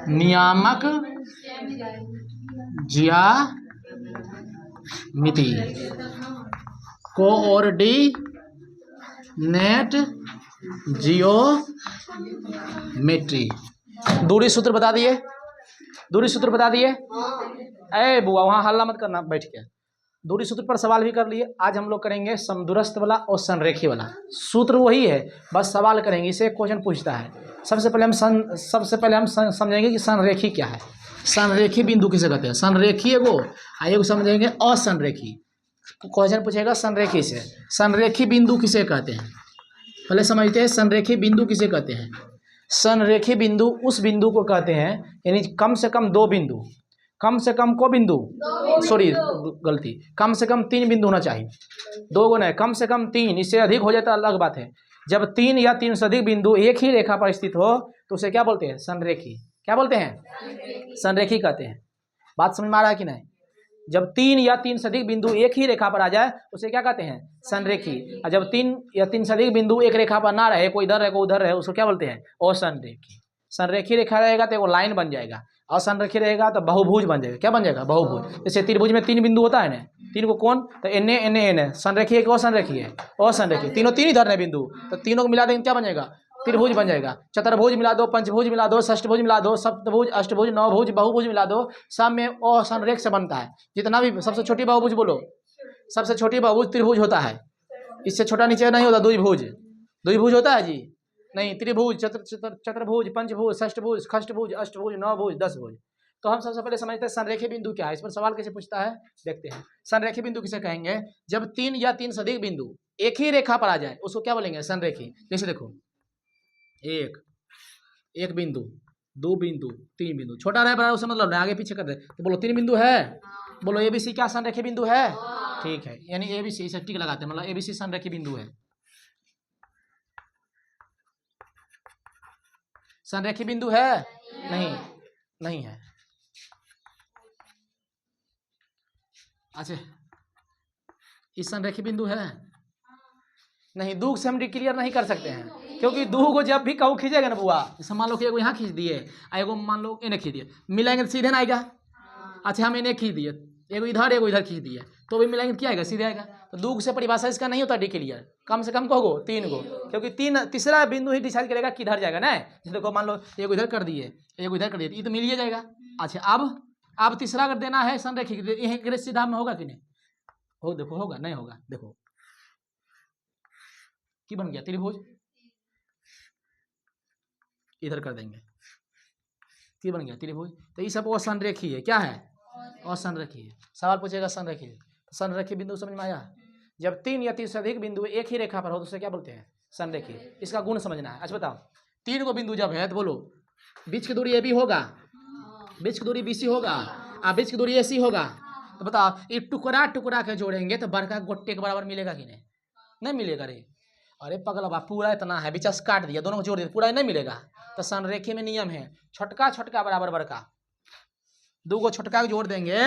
नियामक ज्यामिति, coordinate geometry. दूरी सूत्र बता दिए, दूरी सूत्र बता दिए। ए बुआ वहाँ हल्ला मत करना, बैठ के। दूरी सूत्र पर सवाल भी कर लिए। आज हम लोग करेंगे समदूरस्थ वाला और संरेखी वाला। सूत्र वही है, बस सवाल करेंगे। इसे क्वेश्चन पूछता है। सबसे पहले हम समझेंगे कि संरेखी क्या है। संरेखी बिंदु किसे कहते हैं? संरेखी एगो एगो समझेंगे असंरेखी। क्वेश्चन पूछेगा संरेखी से, संरेखी बिंदु किसे कहते हैं? पहले समझते हैं संरेखी बिंदु किसे कहते हैं। संरेखी बिंदु उस बिंदु को कहते हैं, यानी कम से कम दो बिंदु, कम से कम को बिंदु, सॉरी गलती, कम से कम तीन बिंदु होना चाहिए। दो गो नहीं, कम से कम तीन। इससे अधिक हो जाता अलग बात है। जब तीन या तीन से अधिक बिंदु एक ही रेखा पर स्थित हो तो उसे क्या बोलते हैं? संरेखी। क्या बोलते हैं? संरेखी कहते हैं। बात समझ में आ रहा है कि नहीं? जब तीन या तीन से अधिक बिंदु एक ही रेखा पर आ जाए उसे क्या कहते हैं? संरेखी। और जब तीन या तीन से अधिक बिंदु एक रेखा पर ना रहे, कोई इधर रहे कोई उधर रहे, उसको क्या बोलते हैं? असंरेखी। संरेखी रेखा रहेगा तो वो लाइन बन जाएगा, असंरेखी रहेगा तो बहुभुज बन जाएगा। क्या बन जाएगा? बहुभुज। जैसे त्रिभुज में तीन बिंदु होता है ना, तीन को कोण, तो एन एन संरेखी है कि असंरेखी है? असंरेखी। तीनों तीन इधर है बिंदु, तो तीनों को मिला देंगे क्या बन जाएगा? त्रिभुज बन जाएगा। चतुर्भुज मिला दो, पंचभुज मिला दो, षष्ठभुज मिला दो, सप्तभुज, अष्टभुज, नवभुज, बहुभुज मिला दो, सब में असंरेख से बनता है। जितना भी सबसे छोटी बहुभुज बोलो, सबसे छोटी बहुभुज त्रिभुज होता है। इससे छोटा नीचे नहीं होता द्विभुज। द्विभुज होता है जी? नहीं, त्रिभुज, चतुर्भुज, पंचभुज, षष्ठभुज, खष्टभुज, अष्टभुज, नवभुज, दसभुज। तो हम सबसे पहले समझते हैं संरेखी बिंदु क्या है। इस पर सवाल कैसे पूछता है देखते हैं। संरेखी बिंदु किसे कहेंगे? जब तीन या तीन से अधिक बिंदु एक ही रेखा पर आ जाए उसको क्या बोलेंगे? संरेखी। जैसे देखो, एक बिंदु, दो बिंदु, तीन बिंदु, छोटा रहे बड़ा उससे मतलब आगे पीछे कर दे तो बोलो तीन बिंदु है। बोलो एबीसी क्या संरेखी बिंदु है? ठीक है, यानी एबीसी इसे टिक लगाते हैं, मतलब एबीसी संरेखी बिंदु है। संरेखी बिंदु है? नहीं, नहीं है। अच्छा, इस संरेखी बिंदु है? नहीं। दू से हम क्लियर नहीं कर सकते हैं, क्योंकि दू को जब भी कहूँ खींचेगा ना बुआ, जैसे मान लो कि एगो यहाँ खींच दिए, एगो मान लो इन्हें खींच दिए, मिलाएंगे तो सीधे ना आएगा। अच्छा, हम इन्हें खींच दिए, एगो इधर खींच दिए, तो भी मिलाएंगे क्या आएगा? सीधे आएगा। तो दू से परिभाषा इसका नहीं होता डी क्लियर, कम से कम कहोगो तीन गो, क्योंकि तीसरा बिंदु ही डिसाइड करेगा किधर जाएगा ना। जैसे देखो मान लो एगो इधर कर दिए, एगो इधर कर दिए, ये तो मिल ही जाएगा। अच्छा, अब तीसरा अगर देना है संरेखी, यही सीधा में होगा कि नहीं? हो देखो, होगा नहीं होगा? देखो की बन गया त्रिभुज, इधर कर देंगे, की बन गया त्रिभुज। तो ये सब असंरेखी है। क्या है? असंरेखी है। सवाल पूछेगा संरेखी है। संरेखी बिंदु समझ में आया? जब तीन या तीन से अधिक बिंदु एक ही रेखा पर हो तो उसे क्या बोलते हैं? संरेखी। इसका गुण समझना है। अच्छा बताओ, तीन को बिंदु जब है तो बोलो बीच की दूरी ए बी होगा, बीच की दूरी बी सी होगा, और बीच की दूरी ए सी होगा। तो बताओ ये टुकड़ा टुकड़ा के जोड़ेंगे तो बड़का गोटे के बराबर मिलेगा कि नहीं? नहीं मिलेगा रे। अरे पगला बा, पूरा इतना है, बीच से काट दिया, दोनों को जोड़ दिया, पूरा नहीं मिलेगा। तो संरेखी में नियम है छोटका छोटका बराबर बड़का, दो को छोटका को जोड़ देंगे,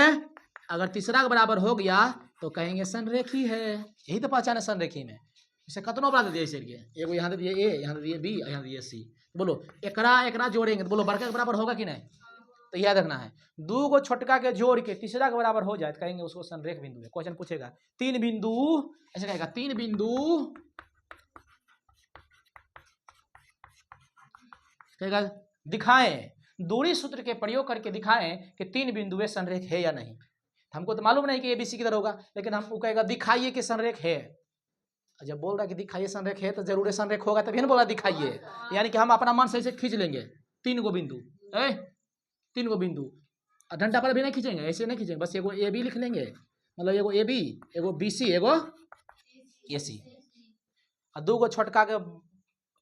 अगर तीसरा के बराबर हो गया तो कहेंगे संरेखी है। यही तो पहचान है संरेखी में। इसे कतनों बड़ा दे दिया, इसे एगो यहाँ दे दिए ए, यहाँ दे दिए बी, यहाँ दे दिए सी। बोलो एकरा जोड़ेंगे तो बोलो बड़का के बराबर होगा कि नहीं? तो याद रखना है, दो को छोटका के जोड़ के तीसरा के बराबर हो जाए तो कहेंगे उसको संरेख बिंदु है। क्वेश्चन पूछेगा तीन बिंदु, ऐसे कहेगा तीन बिंदु, कहेगा दिखाएं, दूरी सूत्र के प्रयोग करके दिखाएं कि तीन बिंदु संरेख है या नहीं। हमको तो मालूम नहीं कि एबीसी किधर होगा, लेकिन हमको कहेगा दिखाइए कि संरेख है। जब बोल रहा है कि दिखाइए संरेख है तो जरूर संरेख होगा, तभी ना बोला दिखाइए। यानी कि हम अपना मन से इसे खींच लेंगे तीन गो बिंदु, तीन गो बिंदु। डंडा पर भी नहीं खींचेंगे, ऐसे नहीं खींचेंगे, बस एगो ए बी लिख लेंगे, मतलब एगो ए बी, एगो बी सी, एगो ए सी। और दो गो छोटका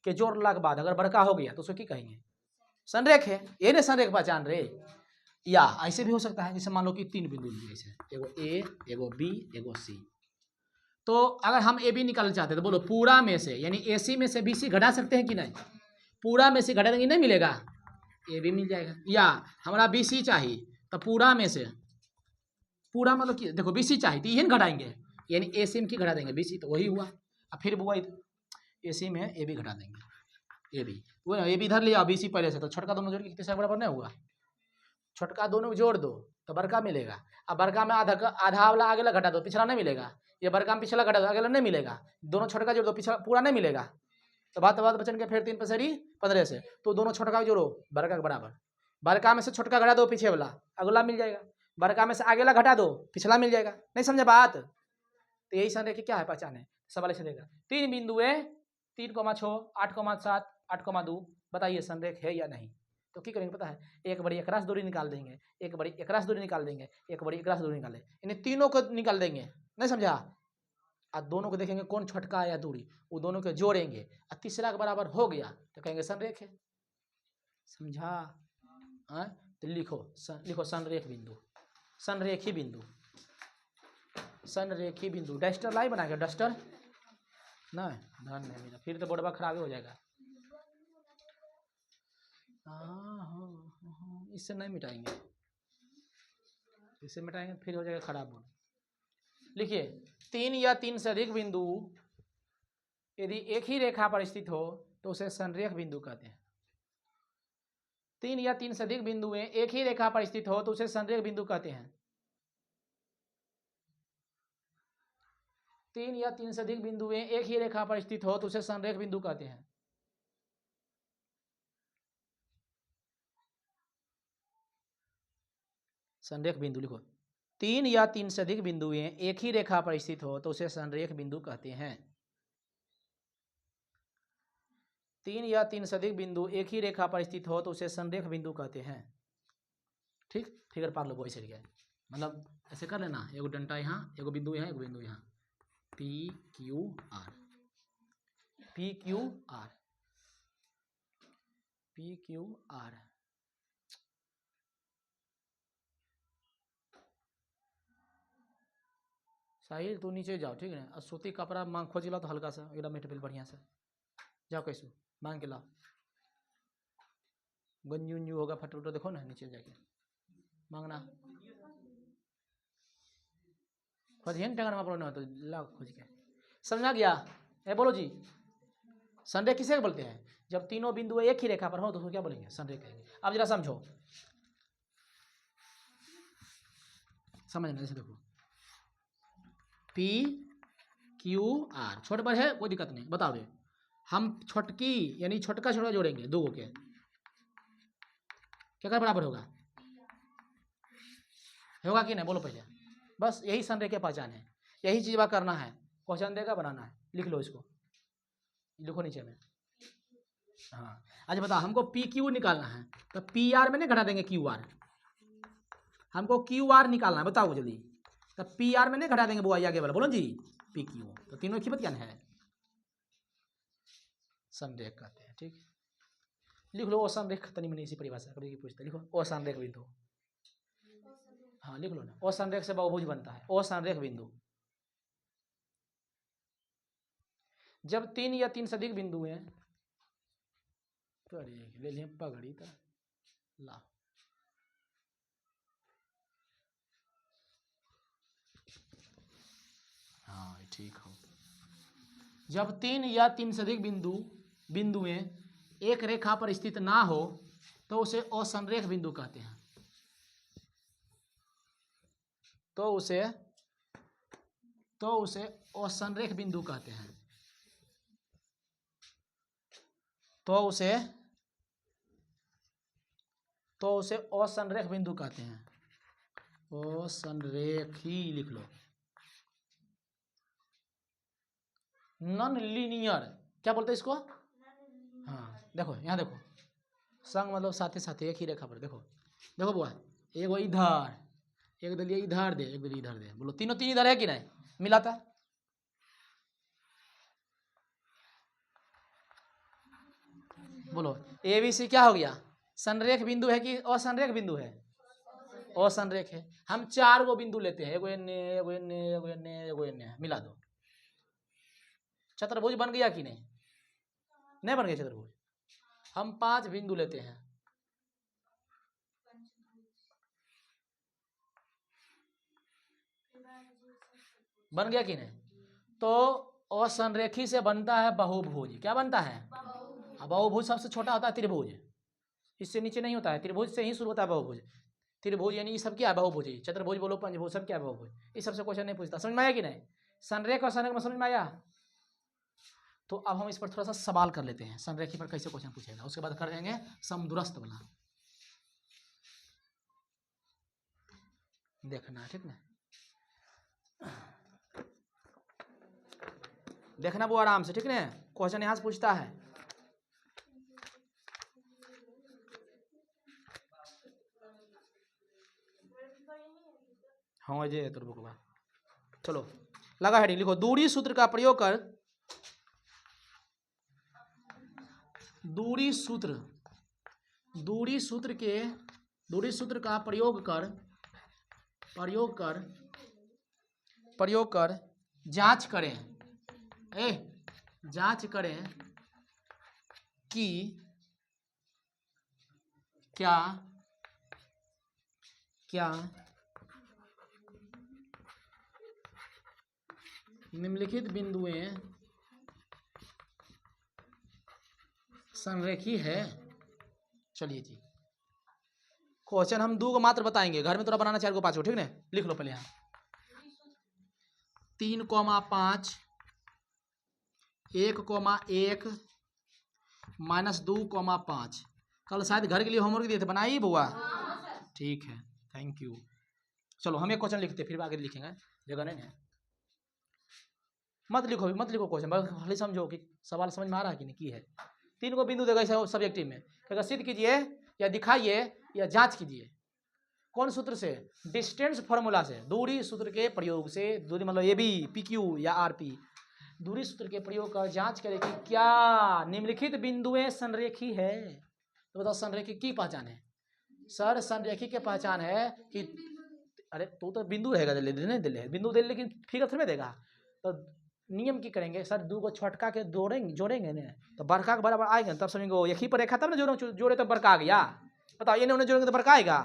के जोड़ला के बाद अगर बड़का हो गया तो उसको की कहेंगे? संरेख है। ये नहीं संरेख पहचान रे। या ऐसे भी हो सकता है, जैसे मान लो कि तीन बिंदु लिए, ऐसे एगो ए, एगो बी, एगो सी। तो अगर हम ए बी निकालना चाहते हैं तो बोलो पूरा में से, यानी ए सी में से बी सी घटा सकते हैं कि नहीं? पूरा में से घटा देंगे नहीं मिलेगा, ए बी मिल जाएगा। या हमारा बी सी चाहिए तो पूरा में से, पूरा मतलब कि देखो बी सी चाहिए तो यही घटाएंगे, यानी ए सी में की घटा देंगे बी सी, तो वही हुआ। अब फिर बुआ AC में AB घटा देंगे, AB वो ना AB इधर लिया, BC पहले से, तो छोटका दोनों जोड़ के कितने से बराबर नहीं हुआ, छोटका दोनों जोड़ दो तो बड़का मिलेगा। अब बड़का में आधा वाला आगे घटा दो, पिछला नहीं मिलेगा, ये बड़का में पिछला घटा दो, अगला नहीं मिलेगा, दोनों छोटका जोड़ दो, पिछला पूरा नहीं मिलेगा, तो बात बचन के फिर 3 पसेरी 15 से, तो दोनों छोटका जोड़ो बड़का के बराबर, बड़का में से छोटका घटा दो पीछे वाला, अगला मिल जाएगा, बड़का में से आगे वाला घटा दो, पिछला मिल जाएगा। नहीं समझे बात? तो यही संरेखी क्या है, पहचान है, सवाल ऐसे देगा। 3 बिंदु है 3,6 8,7 8,2, बताइए संरेख है या नहीं। तो क्या करेंगे पता है, एक बड़ी एकरास दूरी निकाल देंगे, एक बड़ी एकरास दूरी निकाल देंगे, एक बड़ी एकरास दूरी निकाल देंगे, इन्हें तीनों को निकाल देंगे, नहीं समझा, और दोनों को देखेंगे कौन छोटका या दूरी, वो दोनों को जोड़ेंगे और तीसरा के बराबर हो गया तो कहेंगे संरेख है। समझा? तो लिखो संरेख बिंदु, संरेखी बिंदु, संरेखी बिंदु। डस्टर लाई बनाएगा, डस्टर नहीं, धन नहीं मिला, फिर तो बोर्डवा खराब हो जाएगा। इससे नहीं मिटाएंगे, इससे मिटाएंगे फिर हो जाएगा खराब बोर्ड। लिखिए 3 या 3 से अधिक बिंदु यदि एक ही रेखा पर स्थित हो तो उसे संरेख बिंदु कहते हैं। 3 या 3 से अधिक बिंदुएं एक ही रेखा पर स्थित हो तो उसे संरेख बिंदु कहते हैं। 3 या 3 से अधिक बिंदुएं एक ही रेखा पर स्थित हो तो उसे संरेख बिंदु कहते हैं। संरेख बिंदु लिखो, 3 या 3 से अधिक बिंदुएं एक ही रेखा पर स्थित हो तो उसे संरेख बिंदु कहते हैं। 3 या 3 से अधिक बिंदु एक ही रेखा पर स्थित हो तो उसे संरेख बिंदु कहते हैं। ठीक, फिगर पार लो ऐसे लिया, मतलब ऐसे कर लेना, एगो डंटा यहाँ, एगो बिंदु यहाँ, एगो बिंदु यहाँ, PQR PQR PQR। साहिल तू नीचे जाओ, ठीक है ना, सूती कपड़ा मांग खोज ला तो हल्का सा एकदम मेटेरियल बढ़िया से जाओ, कैसे मांग के लाओ, गंजू उंजू होगा फट उटो, देखो ना नीचे जाके मांगना, खोजिए टंगन में ना तो लाओ खोज के। समझा गया? ए बोलो जी, संरेख किसे बोलते हैं? जब तीनों बिंदु एक ही रेखा पर हो तो उसको क्या बोलेंगे? संरेख कहेंगे। अब जरा समझो, समझना, जैसे देखो PQR छोटे पर है, कोई दिक्कत नहीं, बताओ रे, हम छोटकी यानी छोटका छोटका जोड़ेंगे दो के, क्या बराबर होगा, होगा कि नहीं बोलो पहले, बस यही संरेख की पहचान है, यही चीज बात करना है, क्वेश्चन देगा बनाना है, लिख लो इसको, लिखो नीचे में। हाँ, अच्छा बताओ, हमको PQ निकालना है तो PR में नहीं घटा देंगे QR, हमको QR निकालना है, बताओ जल्दी, तो PR में नहीं घटा देंगे, वो आगे वाला बोलो जी, PQ, तो तीनों की बतियान है, संरेख कहते हैं। ठीक, लिख लो, असंरेख तनी मैंने इसी परिभाषा कभी पूछता, लिखो असंरेख बिंदु, हाँ लिख लो ना, असंरेख से बहुभुज बनता है, असंरेख बिंदु। जब 3 या 3 से अधिक बिंदु हैं, ले लिए पगड़ी तो ला, हाँ ठीक हो, जब 3 या 3 से अधिक बिंदुएं एक रेखा पर स्थित ना हो तो उसे असंरेख बिंदु कहते हैं। तो उसे असंरेख बिंदु कहते हैं, तो उसे असंरेख बिंदु कहते हैं, असंरेखी लिख लो, नॉन लीनियर क्या बोलते हैं इसको, हाँ देखो यहाँ देखो, संग मतलब साथे साथे एक ही रेखा पर, देखो देखो बुआ, एगो इधर, एक दलिए इधर दे, एक दलिए इधर दे, बोलो तीनों तीन इधर है कि नहीं, मिलाता, बोलो ABC क्या हो गया, संरेख बिंदु है कि असंरेख बिंदु है? असंरेख है। हम 4 गो बिंदु लेते हैं, एगो एने, एगो एने, एगो एने, एगो एने, मिला दो, चतुर्भुज बन गया कि नहीं? नहीं बन गया चतुर्भुज। हम 5 बिंदु लेते हैं, बन गया कि नहीं? तो असंरेखी से बनता है बहुभुज। क्या बनता है? बहुभुज सबसे छोटा होता है त्रिभुज, इससे नीचे नहीं होता है, त्रिभुज से ही शुरू होता है बहुभुज। त्रिभुज यानी ये सब क्या है? बहुभुज। चतुर्भुज बोलो, पंचभुज, सब क्या है? बहुभुज। इस सबसे क्वेश्चन नहीं पूछता। समझ में आया कि नहीं? संरेख और संरेख में समझ में आया? तो अब हम इस पर थोड़ा सा सवाल कर लेते हैं, संरेखी पर कैसे क्वेश्चन पूछेगा, उसके बाद कर देंगे समदूरस्थ वाला। देखना ठीक ना, देखना वो आराम से, ठीक ना। क्वेश्चन यहाँ से पूछता है। हाँ ये तो बुक। चलो लगा हेडिंग, लिखो दूरी सूत्र का प्रयोग कर, दूरी सूत्र का प्रयोग कर जांच करें कि क्या निम्नलिखित बिंदुएं संरेखी है। चलिए जी, क्वेश्चन हम 2 को मात्र बताएंगे, घर में थोड़ा बनाना 4 को 5 को, ठीक ना। लिख लो पहले यहाँ 3,5 1,1 -2,5। कल शायद घर के लिए होमवर्क दिए थे, बनाइए बुआ? ठीक है, थैंक यू। चलो हम एक क्वेश्चन लिखते फिर आगे लिखेंगे, जगह नहीं है। मत लिखो क्वेश्चन, बस खाली समझो कि सवाल समझ में आ रहा है कि नहीं की है। 3 को बिंदु देगा ऐसा सब्जेक्टिव में, कहेगा सिद्ध कीजिए या दिखाइए या जांच कीजिए। कौन सूत्र से? डिस्टेंस फार्मूला से, दूरी सूत्र के प्रयोग से। दूरी मतलब ए बी, पी क्यू या आर पी। दूरी सूत्र के प्रयोग कर जांच करें कि क्या निम्नलिखित बिंदुएं संरेखी है। तो बताओ संरेखी की पहचान है? सर संरेखी की पहचान है कि, अरे तो बिंदु रहेगा, बिंदु दे, लेकिन फिगर थोड़ी देगा। तो नियम की करेंगे सर, 2 को छटका के जोड़ेंगे ना, तो बड़का के बराबर आएगा, तब समझेंगे एक ही पर रेखा, तब ना जोड़े तो बड़का आ गया। बताओ ये उन्हें जोड़ेंगे तो बड़का आएगा।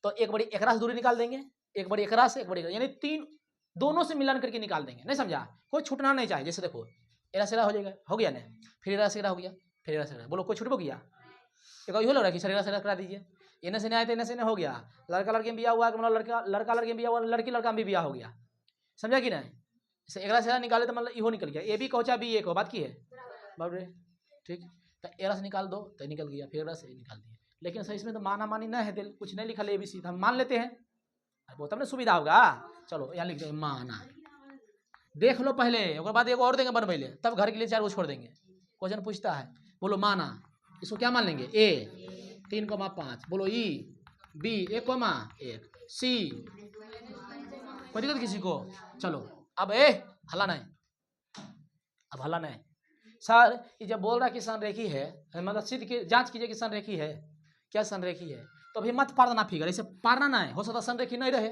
तो एक बड़ी एकरा से दूरी निकाल देंगे, एक बड़ी एकरा से, एक बड़ी, यानी 3 दोनों से मिलान करके निकाल देंगे। नहीं समझा? कोई छूटना नहीं चाहिए। जैसे देखो एरा सेरा हो जाएगा, हो गया ना, फिर एरा सेरा हो गया, फिर एरा सेरा, बोलो कोई छूट गया? एक हो लग रहा है कि एरा सेरा करा दीजिए, इन्हें से नहीं आए तो इन्हें से नहीं हो गया। लड़का लड़की में बिया हुआ, मतलब लड़का लड़की में बिया हुआ, लड़की लड़का में भी बिया हो गया। समझा कि नहीं? जैसे एरा सेरा निकाले तो मतलब इहो निकल गया, ए बी कौचा बी एक हो, बात की है बाबरे, ठीक। तो एरा से निकाल दो तो निकल गया, फिर एरा से निकाल दिया। लेकिन सर इसमें तो माना मानी नहीं है, दिल कुछ नहीं लिखा ए बी सी, हम मान लेते हैं, वो तब ना सुविधा होगा। चलो यहाँ लिख दो माना, देख लो पहले, उसके बाद एक और देंगे बन पहले, तब घर के लिए 4 को छोड़ देंगे। क्वेश्चन पूछता है, बोलो माना, इसको क्या मान लेंगे? ए 3,5, बोलो ई बी 1,1 सी। कोई दिक्कत किसी को? चलो अब हल्ला नहीं, सर ये जब बोल रहा कि संरेखी है, मतलब सिद्ध की जांच कीजिए कि संरेखी है, क्या संरेखी है, तो अभी मत पार देना फिगर, ऐसे पारना ना है, हो सकता संरेखी नहीं रहे।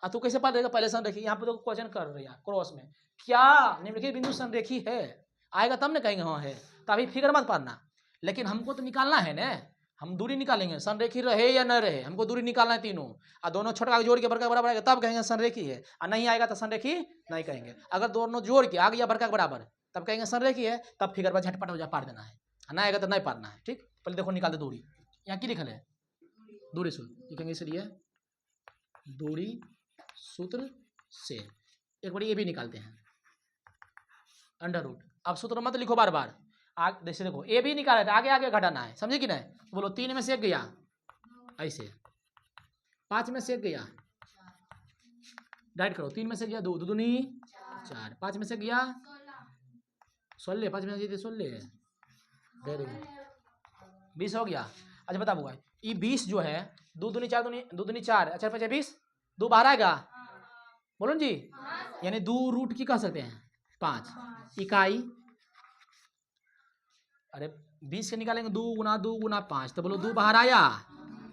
तू कैसे पार देगा? पहले संरेखी, यहाँ पे तो क्वेश्चन कर रही है क्रॉस में, क्या निम्नलिखित बिंदु संरेखी है, आएगा तब ना कहेंगे हाँ है, तो अभी फिगर मत पारना। लेकिन हमको तो निकालना है ना, हम दूरी निकालेंगे, संरेखी रहे या न रहे, हमको दूरी निकालना है तीनों, और दोनों छोटा जोड़ के बड़का बराबर आएगा तब कहेंगे संरेखी है, और नहीं आएगा तो संरेखी नहीं कहेंगे। अगर दोनों जोड़ के आ गया बड़का बराबर तब कहेंगे संरेखी है, तब फिगर पर झटपट हो जा पार देना है, ना आएगा तो नहीं पारना है। ठीक, पहले देखो निकाल दे दूरी, यहाँ की लिखल है दूरी सूत्र, लिखेंगे इसलिए दूरी सूत्र से एक बार ये भी निकालते हैं अंडर रूट। अब सूत्र मत लिखो बार बार, जैसे देखो ए भी निकाला था, आगे आगे घटाना है, समझे कि नहीं? बोलो 3 में से 1 गया, ऐसे 5 में से 1 गया, डाइट करो, 3 में से गया 2, 2 दूनी 4, 5 में से गया 16, 5 में से 16, वेरी गुड 20 हो गया। अच्छा बता बुआ, ये 20 जो है 2 दूनी 4, 2 दूनी 4, अच्छा 5 20, 2 बाहर आएगा, बोलो जी, यानी 2 रूट की कह सकते हैं 5 इकाई। अरे 20 से निकालेंगे 2 गुना 2 गुना 5, तो बोलो 2 बाहर आया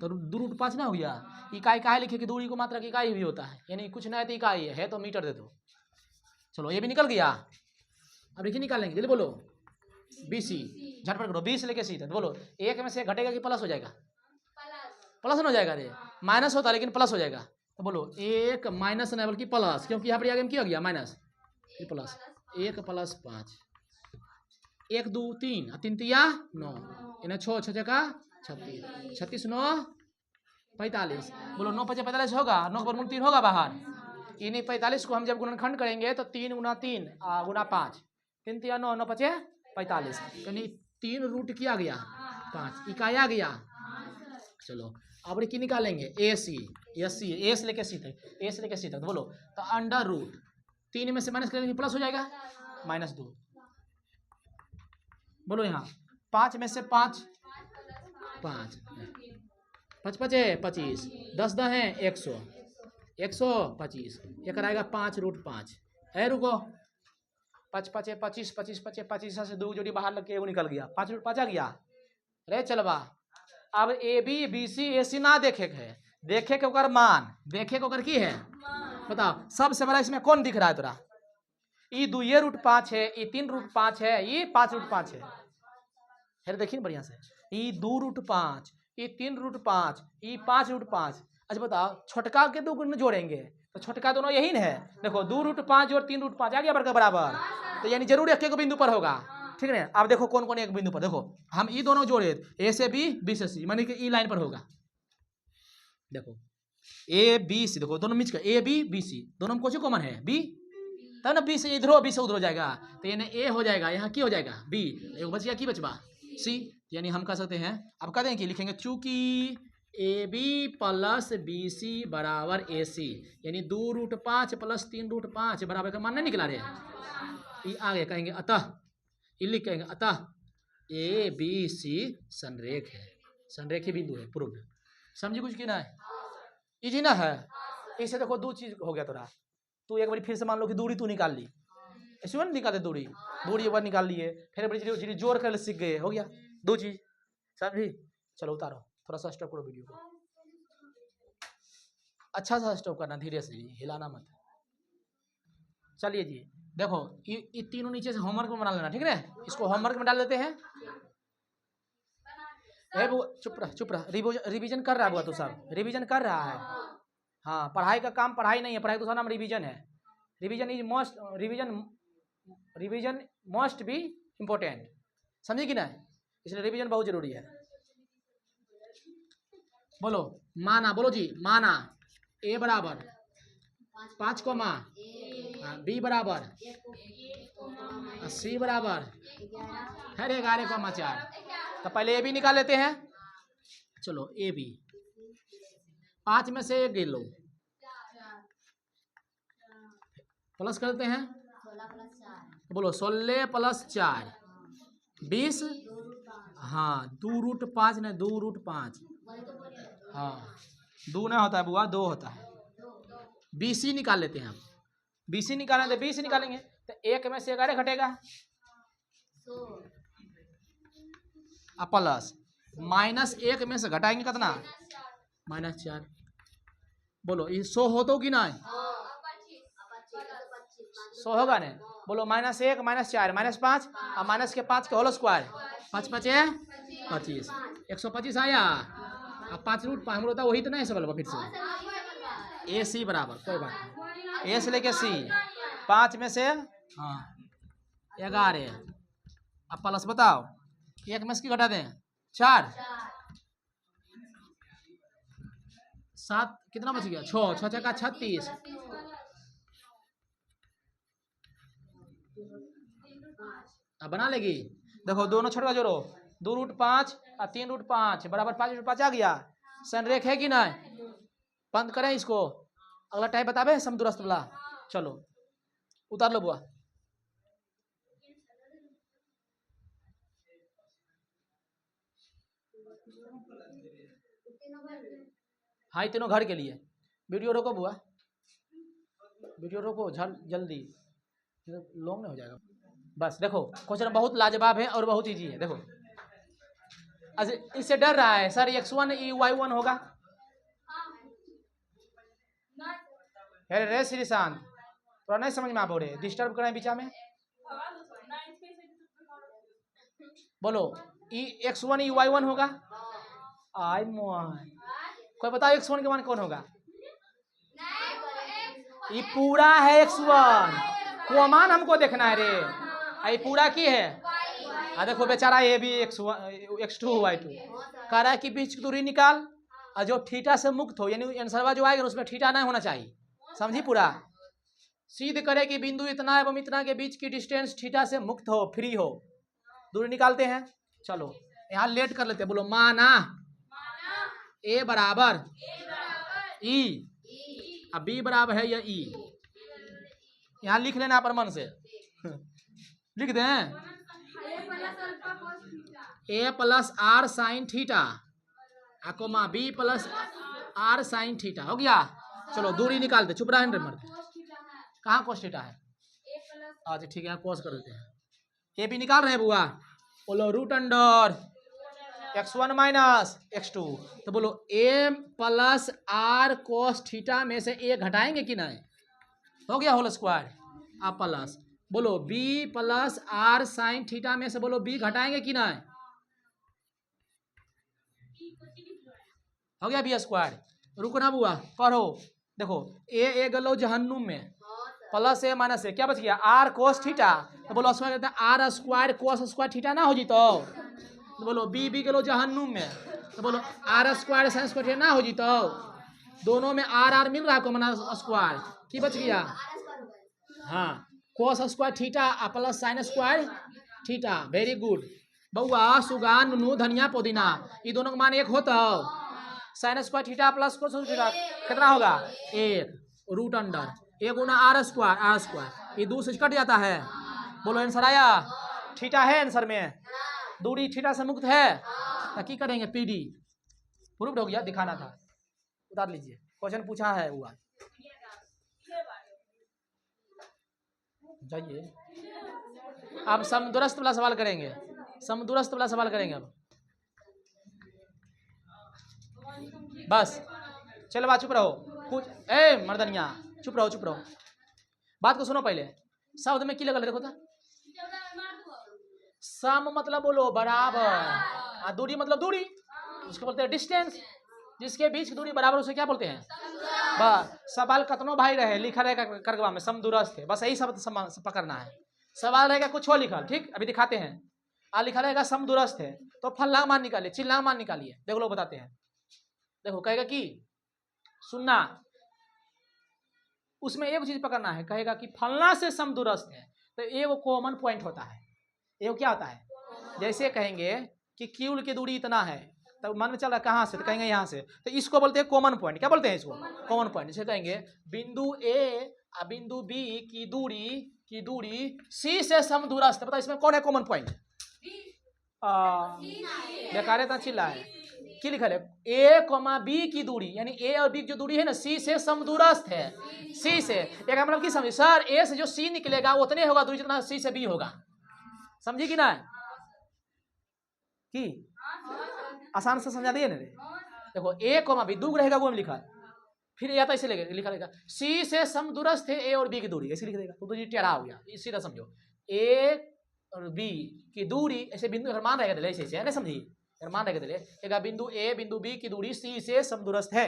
तो 2 रूट 5 ना हो गया। इकाई काहे लिखे कि दूरी को मात्रा की इकाई भी होता है, यानी कुछ ना है तो इकाई है तो मीटर दे दो। चलो ये भी निकल गया। अब देखिए निकालेंगे, जल्दी बोलो BC, झटपट करो, 20 लेके सीधे बोलो 1 में से घटेगा कि प्लस हो जाएगा? प्लस हो जाएगा, अरे माइनस होता है लेकिन प्लस हो जाएगा, तो बोलो 1 माइनस नहीं बल्कि प्लस, क्योंकि यहाँ पर आगे में क्या हो गया माइनस, प्लस 1 + 5 1 2 3 3 तिया 9 इन्हें 6 6 का 36 36 9 45 बोलो 9 5 45 होगा 9 पर 3 होगा बाहर इन्हीं 45 को हम जब गुणनखंड करेंगे तो 3 × 3 × 5 3 तिया 9 9 5 45 यानी 3 रूट किया गया 5 इकाई आ गया। चलो अब की निकालेंगे ए सी ए से लेके सी तक बोलो तो अंडर रूट 3 में से माइनस करेंगे प्लस हो जाएगा -2 बोलो यहाँ 5 में से 5 5 5 5 25 10 10 है 100 125 ये कराएगा 5√5 है रुको 5 5 25 25 25 25 से 2 जोड़ी बाहर लग के वो निकल गया 5√5 आ गया रे चलवा। अब ए बी बी सी ए सी ना देखे के है देखे के ओकर मान देखे के ओकर की है बताओ सबसे बड़ा इसमें कौन दिख रहा है तोरा ये 2√5 है ये 3√5 है ये 5√5 है फिर देखिए बढ़िया से ये 2√5 ये 3√5 ये 5√5 अच्छा बताओ छोटका के दो गुण जोड़ेंगे तो छोटका दोनों यही है देखो 2√5 और 3√5 आ गया बराबर तो यानी जरूर एक एक बिंदु पर होगा ठीक है। अब देखो कौन कौन एक बिंदु पर देखो हम ये दोनों जोड़े ए से बी बी से सी मानी कि ई लाइन पर होगा देखो ए बी सी देखो दोनों मिच ए बी बी सी दोनों में कौन कॉमन है बी तब ना बी से इधर बी से उधर हो जाएगा तो यानी ए हो जाएगा यहाँ की हो जाएगा बी एक बच गया की बचवा सी यानी हम कह सकते हैं अब कह दें कि लिखेंगे चूंकि A B plus B C बराबर ए सी यानी 2√5 + 3√5 बराबर का मान नहीं निकला रहे ये आगे कहेंगे अतः ये लिख कहेंगे अतः ए बी सी संरेख है संरेखी बिंदु है प्रूव समझी कुछ की ना है इजी ना है। इससे देखो 2 चीज हो गया तोरा तू एक बार फिर से मान लो कि दूरी तू निकाल ली ऐसे ना निकालते दूरी एक बार निकाल लिए फिर बड़ी जोर कर सीख गए हो गया 2 चीज समझी। चलो उतारो थोड़ा सा स्टॉप करो वीडियो को अच्छा सा स्टॉप करना धीरे से हिलाना मत। चलिए जी देखो ये तीनों नीचे से होमवर्क में बना लेना ठीक है इसको होमवर्क में डाल देते हैं। चुप रहा रिवीजन कर रहा है बुआ तू सब रिवीजन कर रहा है हाँ पढ़ाई का काम पढ़ाई नहीं है पढ़ाई दूसरा नाम रिवीजन है revision is most revision must be important समझे कि ना इसलिए रिवीजन बहुत जरूरी है। बोलो माना बोलो जी माना ए बराबर 5 बी बराबर सी बराबर है 11,4 तो पहले ए बी निकाल लेते हैं। चलो ए बी 5 में से 1 गिन लो प्लस करते हैं बोलो 16 + 4 20 हाँ 2√5 नहीं 2√5 हाँ 2 नहीं होता है बुआ 2 होता है। BC निकाल लेते हैं हम BC निकालें तो BC निकालेंगे तो 1 में से 11 घटेगा प्लस -1 में से घटाएंगे कितना -4 बोलो ये 100 हो तो कि ना 100 होगा ना बोलो -1 -4 -5 और माइनस के 5 के होल स्क्वायर 5 5 25 125 आया अब 5√5 हम लोग वही तो नहीं सब फिर से ए सी बराबर कोई बात नहीं ए से लेके सी 5 में से हाँ 11 अब प्लस बताओ 1 में से घटा दें 4 7 कितना बच गया 6 6 का 36 अब बना लेगी देखो दोनों छोटा जोड़ो 2√5 और 3√5 बराबर 5√5 आ गया संरेख है कि नहीं बंद करें इसको अगला टाइप बतावे समदूरस्थ वाला। चलो उतार लो बुआ हाँ तीनों घर के लिए वीडियो रोको बुआ वीडियो रोको जल्दी लॉन्ग नहीं हो जाएगा बस। देखो क्वेश्चन बहुत लाजवाब है और बहुत इजी है। देखो अच्छा इससे डर रहा है सर x1 y1 होगा रे श्रीशांत थोड़ा नहीं समझ में आप रहे डिस्टर्ब करें बीचा में बोलो x1 y1 होगा आई मोहन कोई बताओ x1 के मान कौन होगा ये पूरा है x1 कोमान हमको देखना है रे। आई पूरा की है। देखो बेचारा ये भी x2 y2 कह रहा है कि बीच की दूरी निकाल और जो थीटा से मुक्त हो, यानी आंसरवा जो आएगा उसमें थीटा नहीं होना चाहिए। समझी पूरा। सिद्ध करे कि बिंदु इतना एवं इतना के बीच की डिस्टेंस थीटा से मुक्त हो, फ्री हो। दूरी निकालते हैं। चलो यहाँ लेट कर लेते हैं। बोलो माना ए बराबर ई, अब बी बराबर है या ई। यहाँ लिख लेना पर मन से लिख दें A plus R sine theta comma B plus R sine theta. हो गया। चलो दूरी निकालते। चुप रहा मर्द। कहाँ कोस थीटा है? अच्छा ठीक है, कोस कर देते हैं। ए भी निकाल रहे हैं बुआ। बोलो root under x1 minus x2। तो बोलो A plus R cos theta में से ए घटाएंगे कि नहीं? हो गया होल स्क्वायर। आप प्लस बोलो B plus R sine theta में से बोलो बी घटाएंगे कि नहीं? हो गया बी स्क्वायर। रुको ना बुआ, करो। देखो ए गलो जहन्नुम में, प्लस ए माइनस ए, क्या बच गया? R cos theta. तो बोलो स्क्वायर कहते हैं R square cos square theta ना हो जी। तो बोलो बी गलो जहन्नुम में, तो बोलो R square sine square theta ना हो जी। तो दोनों में आर मिल रहा है कॉमन स्क्वायर, की बच गया? हाँ, कोस square theta plus sign square theta. Very good बउआ। सुगान नुनू धनिया पुदीना ये दोनों का मान एक होता। Sign square theta plus cos theta कितना होगा? एक। रूट अंडर एक गुना आर स्क्वायर, ये दो से कट जाता है। बोलो आंसर आया? थीटा है आंसर में, दूरी थीटा से मुक्त है। तो की करेंगे? पीडी प्रूफ हो गया, दिखाना था। उतार लीजिए, क्वेश्चन पूछा है हुआ। जाइए अब समदूरस्थ वाला सवाल करेंगे। समदूरस्थ वाला सवाल करेंगे अब। बस चलो बात, चुप रहो कुछ। ए मर्दनिया चुप रहो, चुप रहो। बात को सुनो पहले। शब्द में की लगल देखो तो। सम मतलब बोलो बराबर, दूरी मतलब दूरी, उसको बोलते हैं डिस्टेंस। जिसके बीच की दूरी बराबर उसे क्या बोलते हैं? बस सवाल कतनो भाई रहे लिखा रहेगा करगवा में समदूरस्थ है, बस यही शब्द पकड़ना है। सवाल रहेगा कुछ और लिखा, ठीक अभी दिखाते हैं। लिखा रहेगा समदूरस्थ है तो फल्ला मान निकालिए, चिल्ला मान निकालिए। देखो लोग बताते हैं। देखो कहेगा कि सुनना, उसमें एक चीज पकड़ना है। कहेगा कि फलना से समदूरस्थ है तो एक कॉमन पॉइंट होता है। ये क्या होता है? जैसे कहेंगे कि क्यूल की दूरी इतना है, तो मन में चल रहा है कहाँ से, तो कहेंगे यहाँ से, तो इसको बोलते हैं कॉमन पॉइंट। क्या बोलते हैं इसको? Common point. जैसे कहेंगे बिंदु ए और बिंदु बी की दूरी सी से समदूरस्थ। पता इसमें कौन है कॉमन पॉइंट? बेकार था चिल्ला है। क्या लिखा है? ए कॉमा बी की दूरी, यानी ए और बी की जो दूरी है ना सी से समदूरस्थ है। सी से एक मतलब की समझे सर, ए से जो सी निकलेगा उतने होगा दूरी जितना सी से बी होगा। समझी कि ना? कि आसान से समझा दिए ना रे। देखो ए कॉमा बी दो रहेगा वो में लिखा, फिर या तो ऐसे लिखा रहेगा सी से समदूरस्थ है ए और बी की दूरी, ऐसे लिख देगा तो टेढ़ा हो गया। सीधा समझो, ए और बी की दूरी ऐसे बिंदु अगर मान रहेगा ऐसे ऐसे, नहीं समझी? अगर मान रहेगा एक बिंदु ए बिंदु बी की दूरी सी से समदूरस्थ है।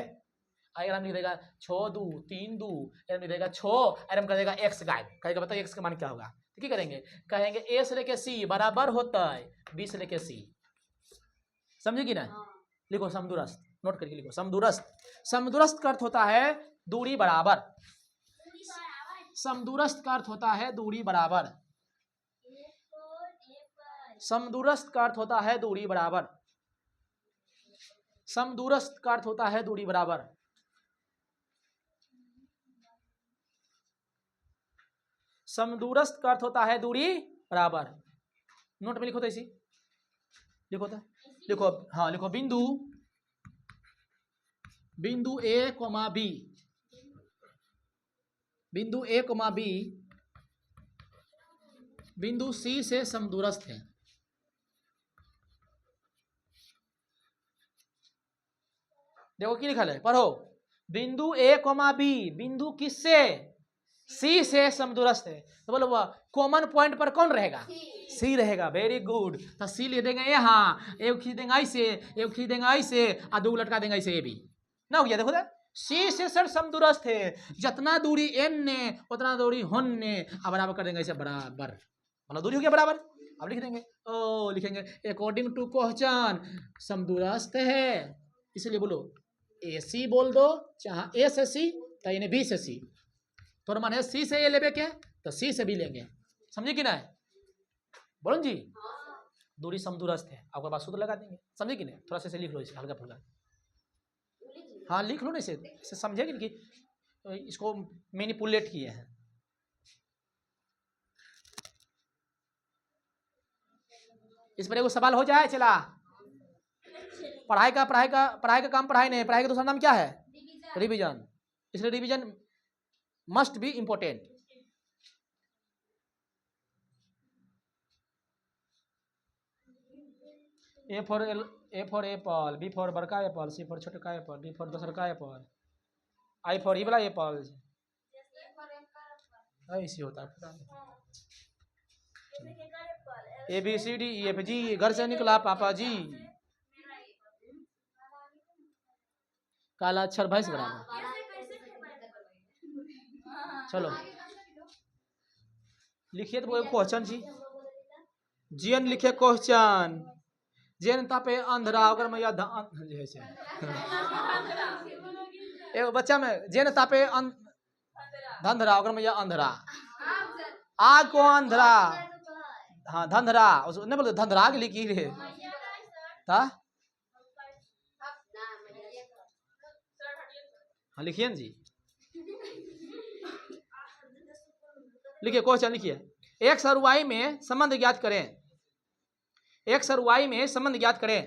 अगर हम लिख देगा 6 2 3 2, लिख देगा 6 और हम कर देगा एक्स गायब कहेगा। बताओ एक्स का मान क्या होगा? तो क्या करेंगे? कहेंगे ए से लेके सी बराबर होता है बी से लेके सी। समझे कि ना? लिखो समदूरस्थ, नोट करके लिखो समदूरस्थ। समदूरस्थ का अर्थ होता है दूरी बराबर। समदूरस्थ का अर्थ होता है दूरी बराबर। समदूरस्थ का अर्थ होता है दूरी बराबर। समदूरस्थ का अर्थ होता है दूरी बराबर। समदूरस्थ का अर्थ होता है दूरी बराबर। नोट में लिखो तो इसी लिखो तो, लिखो हाँ लिखो बिंदु ए कोमा बी, बिंदु ए कोमा बी बिंदु सी से समदूरस्थ है। देखो क्या लिखा है, पढ़ो। बिंदु ए कोमा बी बिंदु किससे? सी से समदूरस्थ है। तो बोलो कॉमन पॉइंट पर कौन रहेगा? सी रहेगा। Very good. तो सी लिख देंगे यहाँ, एक खींच देंगे ऐसे, एक खींच देंगे ऐसे और दो लटका देंगे ऐसे, ये भी ना हो गया। देखो सी से सर समदूरस्थ है, जितना दूरी n ने उतना दूरी हुन ने। अब बराबर कर देंगे इसे, बराबर मतलब दूरी हो गया बराबर। अब लिख देंगे, ओ लिखेंगे अकॉर्डिंग टू क्वेश्चन समदूरस्थ है, इसलिए बोलो AC बोल दो, चाहे A से C तो यानी B से C, तो माने C से A लेबे के तो C से B लेंगे, समझे कि ना? बोलो जी, दूरी समदूरस्थ है, आपके पास सूत्र लगा देंगे, समझे कि नहीं? थोड़ा सा लिख लो इसे हल्का फुल्का, हाँ लिख लो ना इसे समझे कि इसको मैनिपुलेट किए हैं। इस पर एगो सवाल हो जाए चला। पढ़ाई का काम पढ़ाई नहीं, पढ़ाई का दूसरा नाम क्या है? रिवीजन। इसलिए revision must be important. A for apple, B for बड़का एप्पल, C for छोटका एप्पल, D for दूसरका एप्पल, I for ई वाला एप्पल। ऐसे होता है पता नहीं। ABCDEFG घर से निकला पापा जी, काला अक्षर भैंस बराबर। चलो लिखिए तो वो क्वेश्चन जी, जीएन लिखे क्वेश्चन, जेन तापे अंधरा अगर मैं याद एगो बच्चा में जेन तापे धंधरा अगर मैं अंधरा, आग को अंधरा, हाँ धंधरा नहीं बोलते धंधरा के लिखी रे था। हाँ लिखिए जी, लिखिए क्वेश्चन लिखिए, एक्स और वाई में संबंध ज्ञात करें, एक्स और वाई में संबंध ज्ञात करें,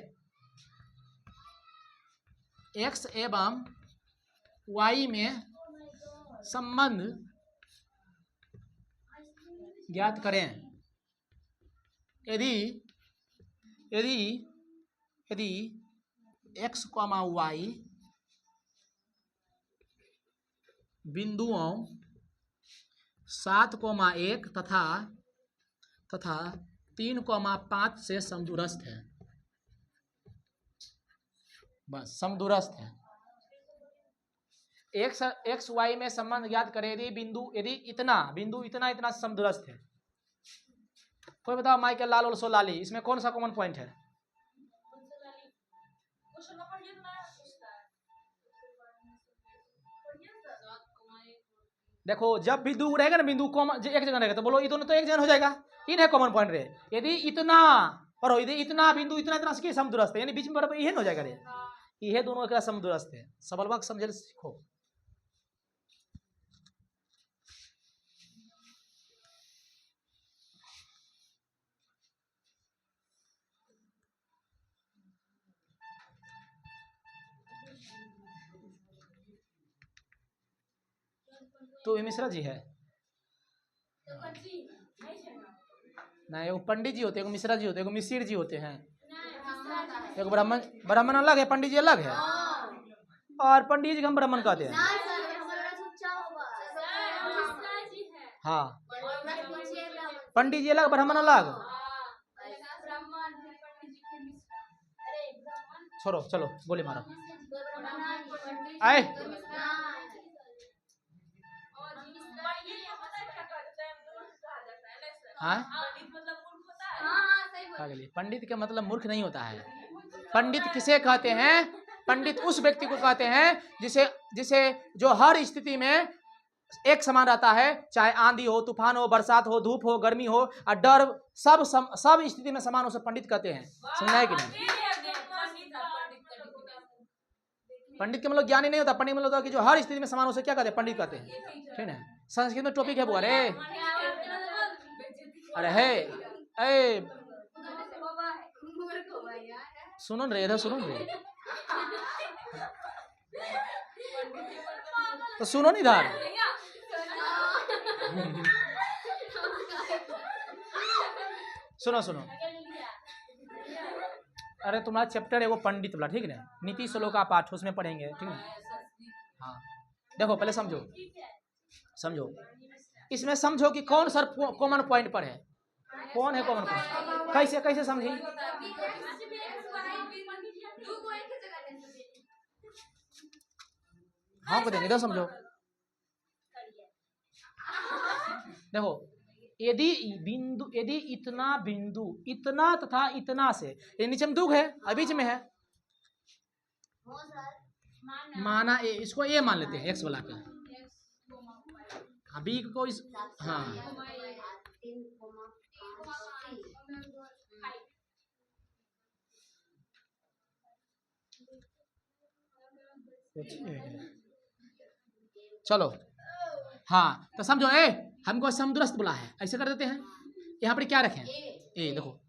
एक्स एवं वाई में संबंध ज्ञात करें। यदि यदि यदि एक्स कॉमा वाई बिंदुओं 7,1 तथा 3,5 से समदूरस्थ है, बस समदूरस्थ है। एक्स वाई में संबंध ज्ञात करें यदि इतना समदूरस्थ है। कोई बताओ माइकल लाल और सोलाली, इसमें कौन सा कॉमन पॉइंट है? देखो जब भी दो रहेगा ना बिंदु एक जगह रहेगा तो बोलो ये दोनों तो एक जगह हो जाएगा, इन है कॉमन पॉइंट रहे। यदि इतना पर यदि इतना बिंदु इतना से समदूरस्थ है, यानी बीच में बराबर यही हो जाएगा रे, ये दोनों एक समदूरस्थ है। सवाल समझे सीखो। तो ये मिश्रा जी है ना, एगो पंडित जी होते हैं, एगो मिश्रा जी होते हैं, एगो मिसिर जी होते हैं, एगो ब्राह्मण अलग है, पंडित जी अलग है, और पंडित जी हम ब्राह्मण कहते हैं। हाँ पंडित जी अलग ब्राह्मण अलग। छोड़ो चलो गोली मारो आए। हाँ पंडित का मतलब मूर्ख नहीं होता है। पंडित किसे कहते हैं? पंडित उस व्यक्ति को कहते हैं जिसे जो हर स्थिति में एक समान रहता है, चाहे आंधी हो, तूफान हो, बरसात हो, धूप हो, गर्मी हो, और डर, सब स्थिति में समान, उसे पंडित कहते हैं। समझा है कि नहीं? पंडित के मतलब ज्ञानी नहीं होता, पंडित मतलब कि जो हर स्थिति में समान, उसे क्या कहते हैं? पंडित कहते हैं। ठीक है, संस्कृत में टॉपिक है वो। अरे है ए सुनो रे, इधर सुनो रे, तो सुनो नहीं इधर। सुनो सुनो, अरे तुम्हारा चैप्टर है वो पंडित वाला, ठीक है, नीति श्लोक का पाठ उसमें पढ़ेंगे, ठीक है। हाँ देखो पहले समझो इसमें समझो कि कौन सर कॉमन पॉइंट पर है, कौन है कॉमन पॉइंट, कैसे समझी? हाँ को देंगे, इधर समझो। देखो यदि बिंदु, यदि इतना बिंदु इतना तथा इतना से, ये नीचे में दुग है और बीच में है, माना ए, इसको ए मान लेते हैं एक्स वाला का, बी को इस, हाँ चलो हाँ तो समझो, ए हमको समदुरस्त बोला है, ऐसे कर देते हैं। यहाँ पर क्या रखें, ए देखो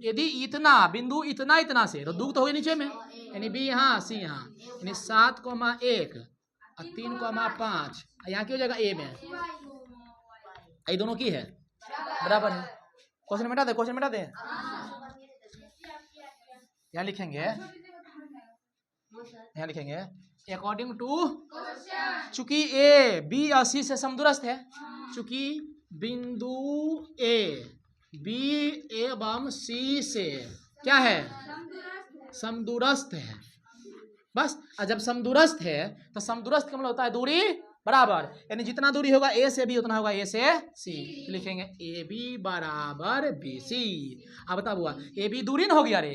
यदि इतना बिंदु इतना इतना से, तो दुग तो होगी नीचे में, यानी बी यहाँ सी यहाँ, यानी 7,1 और 3,5, यहाँ की हो जाएगा ए में, ये दोनों की है बराबर है। क्वेश्चन मिटा दे, क्वेश्चन मिटा दे, यहाँ लिखेंगे, यहाँ लिखेंगे अकॉर्डिंग टू, चूंकि ए बी और सी से समदुरस्त है, चूंकि बिंदु ए बी एवं सी से क्या है, समदुरस्त है। बस, और जब समदुरस्त है तो समदुरस्त का मतलब होता है दूरी बराबर, यानी जितना दूरी होगा ए से बी उतना होगा ए से सी, लिखेंगे ए बी बराबर बी सी। अब बता हुआ ए बी दूरी ना होगी, अरे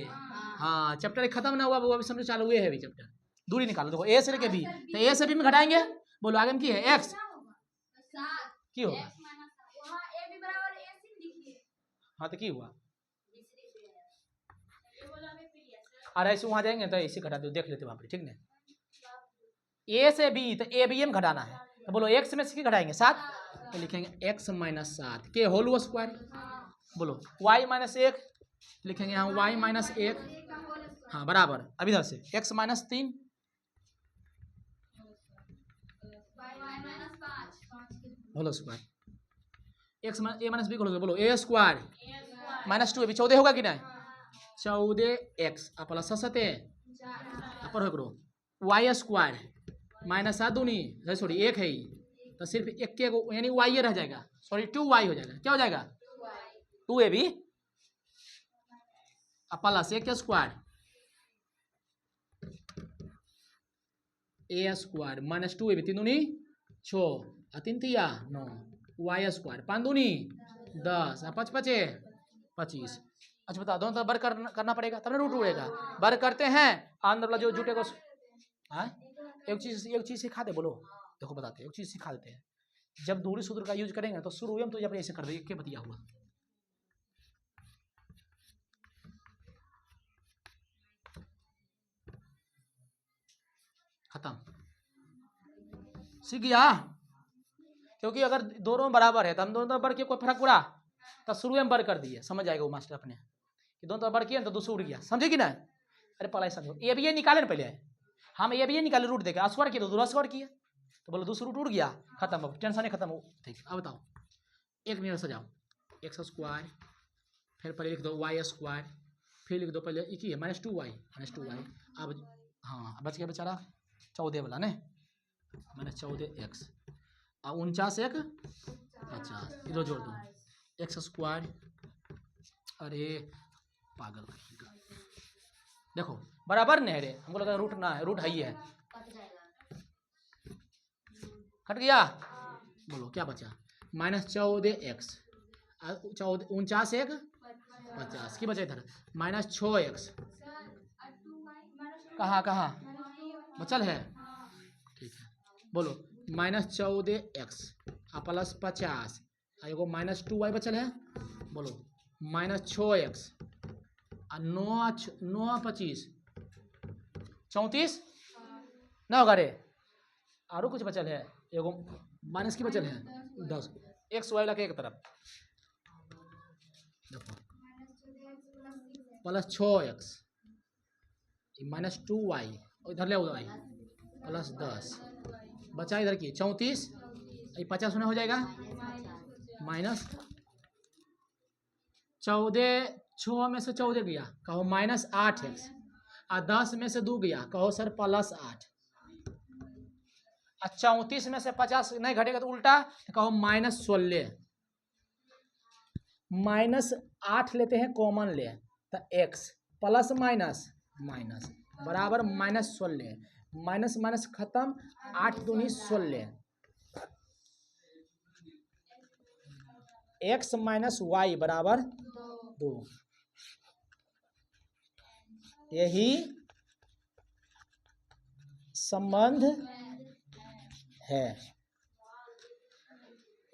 हाँ चैप्टर खत्म ना हुआ, वो अभी समझो चालू हुए है अभी चैप्टर, दूरी निकालो। देखो ए से लेके बी, तो ए से बी में घटाएंगे, बोलो आगे में की है एक्स की होगा, हाँ तो की हुआ, और ऐसे वहां जाएंगे तो ऐसे घटा दो, देख लेते वहां पर, ठीक ना। ए से बी, तो ए बी में घटाना है, तो बोलो एक्स में से की घटाएंगे 7, तो लिखेंगे एक्स माइनस 7 के होल स्क्वायर, बोलो वाई माइनस 1, लिखेंगे यहाँ वाई माइनस 1, हाँ बराबर, अब इधर से X minus 3, whole square, X A minus B whole, बोलो ए स्क्वायर माइनस 2, अभी 14 होगा कि नहीं, 14x प्लस 7 अपर हो, वाई स्क्वायर माइनस 7 दूनी, सॉरी 1 है, तो सिर्फ एक के, यानी वाई रह जाएगा, सॉरी 2y हो जाएगा, क्या हो जाएगा 2ab प्लस ए के स्क्वायर, ए स्क्वायर माइनस 2ab 3 दूनी 6 और 3 तिया 9, वाई स्क्वायर 5 दूनी 10 और 5 5 25। अच्छा बता, दोनों तरफ वर्ग करना पड़ेगा तब ना रूट उड़ेगा, वर्ग करते हैं, अंदर वाला जो जुटेगा, हाँ एक चीज सिखा दे, बोलो देखो बताते हैं, एक चीज सिखा देते हैं, जब दूरी सूत्र का यूज करेंगे तो शुरू में तो जब ऐसे कर दे, क्या बतिया हुआ, खत्म, सीख गया। क्योंकि अगर दोनों बराबर है तो हम दोनों तरफ बढ़ के कोई फर्क पड़ा, तो शुरू में वर्ग कर दिए, समझ जाएगा वो मास्टर अपने कि दोनों तरफ बढ़ किया तो दूसरा उड़ गया, समझे कि ना। अरे पढ़ाई समझो, ये भी ये निकाले ना पहले, हम ये भी ये निकाले रूट देके, स्क्वायर किया तो दूसरा स्क्वायर किया, तो बोलो दूसरा रूट उड़ गया, खत्म, अब टेंशन ही खत्म हो। ठीक, अब बताओ एक मिनट से जाओ, एक्स स्क्वायर, फिर पहले लिख दो वाई स्क्वायर, फिर लिख दो पहले एक ही है माइनस 2y, अब हाँ बच गया बेचारा 14 वाला ने, माइनस 14x और 49 1 50, इधर जोड़ दो एक्स स्क्वायर, अरे पागल, देखो बराबर नहीं है रे, हमको लगा रूट ना है, रूट है ही है, कट गया, बोलो क्या बचा, माइनस 14x 49 1 50 की बचा इधर, माइनस 6x, कहाँ बचल है, ठीक है, बोलो माइनस 14x प्लस 50 एगो माइनस 2y बचल है, बोलो माइनस 6x 9 25 34 ना होगा रे, आरो कुछ बचल है, एगो माइनस की बचल है 10, एक्स वाई लगे एक तरफ, देखो प्लस 6x माइनस 2y, इधर ले y प्लस 10, बचा इधर की 34, 50 होना हो जाएगा, माइनस 14, 6 में से 14 गया, कहो माइनस 8x, और 10 में से 2 गया, कहो सर प्लस 8, और 34 में से 50 नहीं घटेगा तो उल्टा, कहो माइनस 16, माइनस 8 लेते हैं कॉमन ले, तो x प्लस माइनस माइनस बराबर माइनस 16, माइनस माइनस खत्म, 8 दूनी 16, x माइनस वाई बराबर 2। यही संबंध है।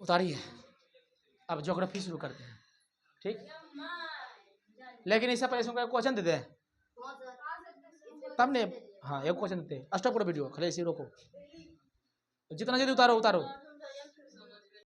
उतारिए, अब ज्योग्राफी शुरू करते हैं। ठीक, लेकिन इससे पहले इसमें क्वेश्चन देते हैं तब ने। हाँ, एक क्वेश्चन देते हैं। स्टॉप करो वीडियो, खाली ऐसे ही रोको, जितना जल्दी उतारो उतारो।